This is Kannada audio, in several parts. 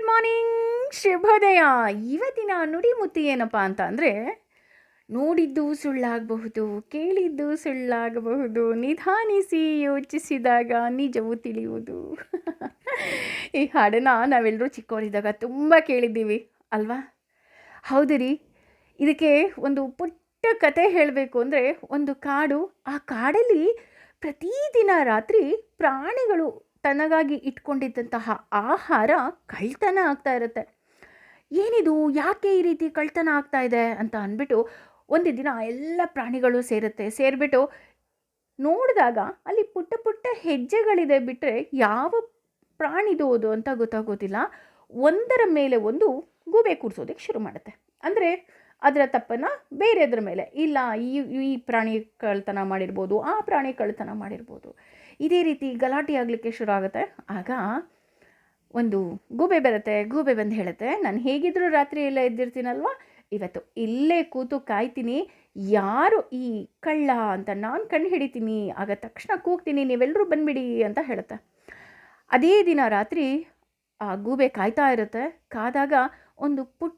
ಮಾರ್ನಿಂಗ್, ಶುಭೋದಯ. ಇವತ್ತಿನ ನುಡಿಮುತ್ತು ಏನಪ್ಪ ಅಂತ ಅಂದರೆ, ನೋಡಿದ್ದು ಸುಳ್ಳಾಗಬಹುದು, ಕೇಳಿದ್ದು ಸುಳ್ಳಾಗಬಹುದು, ನಿಧಾನಿಸಿ ಯೋಚಿಸಿದಾಗ ನಿಜವು ತಿಳಿಯುವುದು. ಈ ಹಾಡನ್ನು ನಾವೆಲ್ಲರೂ ಚಿಕ್ಕವರಿದ್ದಾಗ ತುಂಬ ಕೇಳಿದ್ದೀವಿ ಅಲ್ವಾ? ಹೌದು ರೀ. ಇದಕ್ಕೆ ಒಂದು ಪುಟ್ಟ ಕತೆ ಹೇಳಬೇಕು ಅಂದರೆ, ಒಂದು ಕಾಡು. ಆ ಕಾಡಲ್ಲಿ ಪ್ರತಿದಿನ ರಾತ್ರಿ ಪ್ರಾಣಿಗಳು ತನಗಾಗಿ ಇಟ್ಕೊಂಡಿದ್ದಂತಹ ಆಹಾರ ಕಳ್ತನ ಆಗ್ತಾ ಇರುತ್ತೆ. ಏನಿದು, ಯಾಕೆ ಈ ರೀತಿ ಕಳ್ತನ ಆಗ್ತಾ ಇದೆ ಅಂತ ಅಂದ್ಬಿಟ್ಟು ಒಂದು ದಿನ ಎಲ್ಲ ಪ್ರಾಣಿಗಳು ಸೇರಿಬಿಟ್ಟು ನೋಡಿದಾಗ ಅಲ್ಲಿ ಪುಟ್ಟ ಪುಟ್ಟ ಹೆಜ್ಜೆಗಳಿದೆ ಬಿಟ್ಟರೆ ಯಾವ ಪ್ರಾಣಿದು ಅದು ಅಂತ ಗೊತ್ತಾಗೋದಿಲ್ಲ. ಒಂದರ ಮೇಲೆ ಒಂದು ಗೂಬೆ ಕೂರಿಸೋದಕ್ಕೆ ಶುರು ಮಾಡುತ್ತೆ. ಅಂದರೆ ಅದರ ತಪ್ಪನ್ನು ಬೇರೆದ್ರ ಮೇಲೆ, ಇಲ್ಲ ಈ ಈ ಪ್ರಾಣಿ ಕಳ್ತನ ಮಾಡಿರ್ಬೋದು, ಆ ಪ್ರಾಣಿ ಕಳ್ತನ ಮಾಡಿರ್ಬೋದು, ಇದೇ ರೀತಿ ಗಲಾಟೆ ಆಗಲಿಕ್ಕೆ ಶುರು ಆಗುತ್ತೆ. ಆಗ ಒಂದು ಗೂಬೆ ಬರುತ್ತೆ. ಗೂಬೆ ಬಂದು ಹೇಳುತ್ತೆ, ನಾನು ಹೇಗಿದ್ದರೂ ರಾತ್ರಿ ಎಲ್ಲ ಎದ್ದಿರ್ತೀನಲ್ವ, ಇವತ್ತು ಇಲ್ಲೇ ಕೂತು ಕಾಯ್ತೀನಿ, ಯಾರು ಈ ಕಳ್ಳ ಅಂತ ನಾನು ಕಂಡು ಹಿಡಿತೀನಿ, ಆಗ ತಕ್ಷಣ ಕೂಗ್ತೀನಿ, ನೀವೆಲ್ಲರೂ ಬಂದುಬಿಡಿ ಅಂತ ಹೇಳುತ್ತೆ. ಅದೇ ದಿನ ರಾತ್ರಿ ಆ ಗೂಬೆ ಕಾಯ್ತಾ ಇರುತ್ತೆ. ಕಾದಾಗ ಒಂದು ಪುಟ್ಟ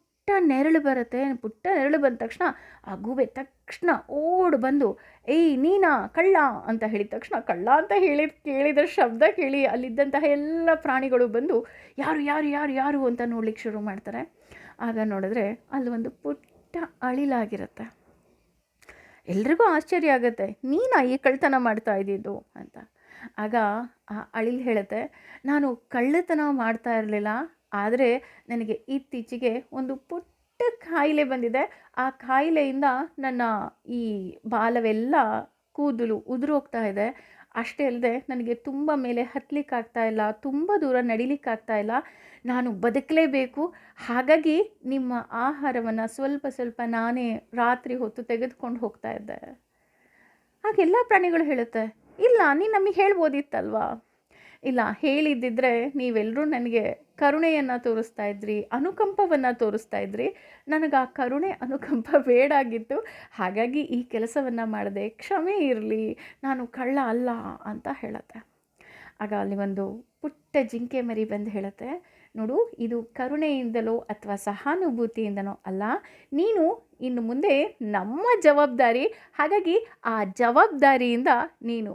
ನೆರಳು ಬರುತ್ತೆ. ಪುಟ್ಟ ನೆರಳು ಬಂದ ತಕ್ಷಣ ಆ ಗೂಬೆ ತಕ್ಷಣ ಓಡ್ ಬಂದು, ಏಯ್ ನೀನಾ ಕಳ್ಳ ಅಂತ ಹೇಳಿದ ತಕ್ಷಣ, ಕಳ್ಳ ಅಂತ ಕೇಳಿದ ಶಬ್ದ ಕೇಳಿ ಅಲ್ಲಿದ್ದಂತಹ ಎಲ್ಲ ಪ್ರಾಣಿಗಳು ಬಂದು ಯಾರು ಯಾರು ಯಾರು ಯಾರು ಅಂತ ನೋಡ್ಲಿಕ್ಕೆ ಶುರು ಮಾಡ್ತಾರೆ. ಆಗ ನೋಡಿದ್ರೆ ಅಲ್ಲಿ ಒಂದು ಪುಟ್ಟ ಅಳಿಲಾಗಿರುತ್ತೆ. ಎಲ್ರಿಗೂ ಆಶ್ಚರ್ಯ ಆಗುತ್ತೆ, ನೀನಾ ಈ ಕಳ್ತನ ಮಾಡ್ತಾ ಇದ್ದಿದ್ದು ಅಂತ. ಆಗ ಆ ಅಳಿಲ್ ಹೇಳುತ್ತೆ, ನಾನು ಕಳ್ಳತನ ಮಾಡ್ತಾ ಇರಲಿಲ್ಲ, ಆದರೆ ನನಗೆ ಇತ್ತೀಚೆಗೆ ಒಂದು ಪುಟ್ಟ ಕಾಯಿಲೆ ಬಂದಿದೆ. ಆ ಕಾಯಿಲೆಯಿಂದ ನನ್ನ ಈ ಬಾಲವೆಲ್ಲ ಕೂದಲು ಉದುರೋಗ್ತಾ ಇದೆ. ಅಷ್ಟೇ ಅಲ್ಲದೆ ನನಗೆ ತುಂಬ ಮೇಲೆ ಹತ್ತಲಿಕ್ಕಾಗ್ತಾ ಇಲ್ಲ, ತುಂಬ ದೂರ ನಡಿಲಿಕ್ಕಾಗ್ತಾ ಇಲ್ಲ. ನಾನು ಬದುಕಲೇಬೇಕು. ಹಾಗಾಗಿ ನಿಮ್ಮ ಆಹಾರವನ್ನು ಸ್ವಲ್ಪ ಸ್ವಲ್ಪ ನಾನೇ ರಾತ್ರಿ ಹೊತ್ತು ತೆಗೆದುಕೊಂಡು ಹೋಗ್ತಾ ಇದ್ದೆ. ಆಗೆಲ್ಲ ಪ್ರಾಣಿಗಳು ಹೇಳುತ್ತೆ, ಇಲ್ಲ ನೀನು ನಮಗೆ ಹೇಳ್ಬೋದಿತ್ತಲ್ವಾ, ಇಲ್ಲ ಹೇಳಿದ್ದಿದ್ರೆ ನೀವೆಲ್ಲರೂ ನನಗೆ ಕರುಣೆಯನ್ನು ತೋರಿಸ್ತಾ ಇದ್ರಿ, ಅನುಕಂಪವನ್ನು ತೋರಿಸ್ತಾ ಇದ್ರಿ. ನನಗೆ ಆ ಕರುಣೆ ಅನುಕಂಪ ಬೇಡಾಗಿತ್ತು, ಹಾಗಾಗಿ ಈ ಕೆಲಸವನ್ನು ಮಾಡಿದೆ, ಕ್ಷಮೆ ಇರಲಿ, ನಾನು ಕಳ್ಳ ಅಲ್ಲ ಅಂತ ಹೇಳುತ್ತೆ. ಆಗ ಅಲ್ಲಿ ಒಂದು ಪುಟ್ಟ ಜಿಂಕೆ ಮರಿ ಬಂದು ಹೇಳುತ್ತೆ, ನೋಡು, ಇದು ಕರುಣೆಯಿಂದಲೋ ಅಥವಾ ಸಹಾನುಭೂತಿಯಿಂದನೋ ಅಲ್ಲ, ನೀನು ಇನ್ನು ಮುಂದೆ ನಮ್ಮ ಜವಾಬ್ದಾರಿ. ಹಾಗಾಗಿ ಆ ಜವಾಬ್ದಾರಿಯಿಂದ ನೀನು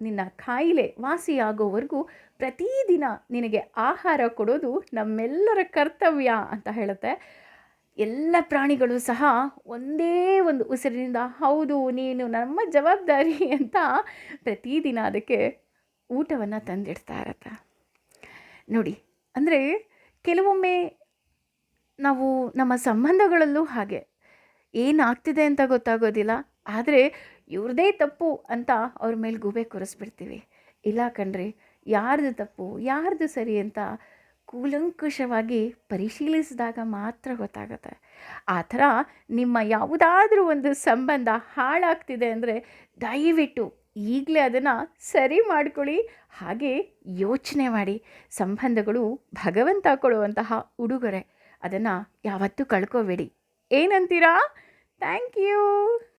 ನಿನ್ನ ಕಾಯಿಲೆ ವಾಸಿಯಾಗೋವರೆಗೂ ಪ್ರತಿದಿನ ನಿನಗೆ ಆಹಾರ ಕೊಡೋದು ನಮ್ಮೆಲ್ಲರ ಕರ್ತವ್ಯ ಅಂತ ಹೇಳುತ್ತೆ. ಎಲ್ಲ ಪ್ರಾಣಿಗಳು ಸಹ ಒಂದೇ ಒಂದು ಉಸಿರಿನಿಂದ, ಹೌದು ನೀನು ನಮ್ಮ ಜವಾಬ್ದಾರಿ ಅಂತ ಪ್ರತಿದಿನ ಅದಕ್ಕೆ ಊಟವನ್ನು ತಂದಿಡ್ತಾ ಇರತ್ತೆ. ನೋಡಿ, ಅಂದರೆ ಕೆಲವೊಮ್ಮೆ ನಾವು ನಮ್ಮ ಸಂಬಂಧಗಳಲ್ಲೂ ಹಾಗೆ ಏನಾಗ್ತಿದೆ ಅಂತ ಗೊತ್ತಾಗೋದಿಲ್ಲ, ಆದರೆ ಇವ್ರದೇ ತಪ್ಪು ಅಂತ ಅವ್ರ ಮೇಲೆ ಗೂಬೆ ಕೂರಿಸ್ಬಿಡ್ತೀವಿ. ಇಲ್ಲ ಕಣ್ರಿ, ಯಾರ್ದು ತಪ್ಪು ಯಾರ್ದು ಸರಿ ಅಂತ ಕೂಲಂಕುಷವಾಗಿ ಪರಿಶೀಲಿಸಿದಾಗ ಮಾತ್ರ ಗೊತ್ತಾಗುತ್ತೆ. ಆ ಥರ ನಿಮ್ಮ ಯಾವುದಾದ್ರೂ ಒಂದು ಸಂಬಂಧ ಹಾಳಾಗ್ತಿದೆ ಅಂದರೆ ದಯವಿಟ್ಟು ಈಗಲೇ ಅದನ್ನು ಸರಿ ಮಾಡ್ಕೊಳ್ಳಿ. ಹಾಗೆ ಯೋಚನೆ ಮಾಡಿ, ಸಂಬಂಧಗಳು ಭಗವಂತ ಕೊಡುವಂತಹ ಉಡುಗೊರೆ, ಅದನ್ನು ಯಾವತ್ತೂ ಕಳ್ಕೋಬೇಡಿ. ಏನಂತೀರಾ? Thank you.